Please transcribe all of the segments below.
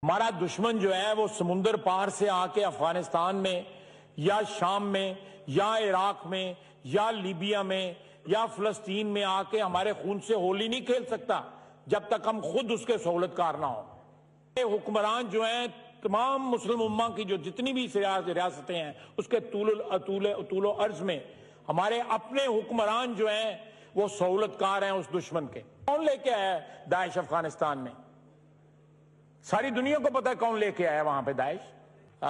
ہمارا دشمن جو ہے وہ سمندر پار سے آ کے افغانستان میں یا شام میں یا عراق میں یا لیبیا میں یا فلسطین میں آ کے ہمارے خون سے ہولی نہیں کھیل سکتا جب تک ہم خود اس کے سہولت کار نہ ہوں۔ حکمران جو ہیں تمام مسلم امہ کی جو جتنی بھی ریاستیں ہیں اس کے طول و عرض میں ہمارے اپنے حکمران جو ہیں وہ سہولت کار ہیں اس دشمن کے۔ کون لے کے آیا ہے داعش افغانستان میں؟ ساری دنیا کو پتہ ہے کون لے کے آیا وہاں پہ داعش۔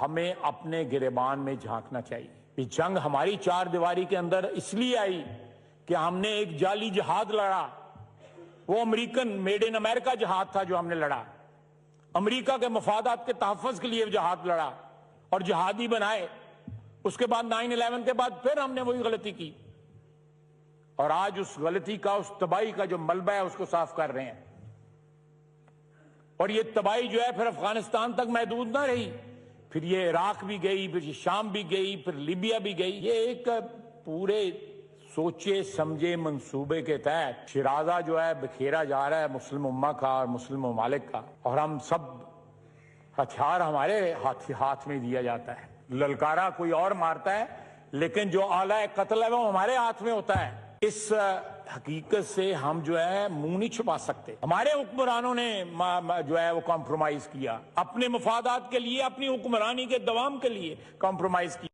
ہمیں اپنے گریبان میں جھانکنا چاہیے۔ یہ جنگ ہماری چار دیواری کے اندر اس لیے آئی کہ ہم نے ایک جعلی جہاد لڑا، وہ امریکن میڈ ان امریکہ جہاد تھا جو ہم نے لڑا، امریکہ کے مفادات کے تحفظ کے لیے جہاد لڑا اور جہادی بنائے۔ اس کے بعد 9/11 کے بعد پھر ہم نے وہی غلطی کی اور آج اس غلطی کا، اس تباہی کا جو ملبہ ہے اس کو صاف کر رہے ہیں۔ اور یہ تباہی جو ہے پھر افغانستان تک محدود نہ رہی، پھر یہ عراق بھی گئی، پھر یہ شام بھی گئی، پھر لیبیا بھی گئی۔ یہ ایک پورے سوچے سمجھے منصوبے کے تحت شرازہ جو ہے بکھیرا جا رہا ہے مسلم امہ کا اور مسلم ممالک کا، اور ہم سب ہتھیار ہمارے ہاتھ میں دیا جاتا ہے۔ للکارا کوئی اور مارتا ہے لیکن جو آلہ قتل ہے وہ ہمارے ہاتھ میں ہوتا ہے۔ اس حقیقت سے ہم جو ہے منہ نہیں چھپا سکتے۔ ہمارے حکمرانوں نے جو ہے وہ کمپرومائز کیا، اپنے مفادات کے لیے، اپنی حکمرانی کے دوام کے لیے کمپرومائز کیا۔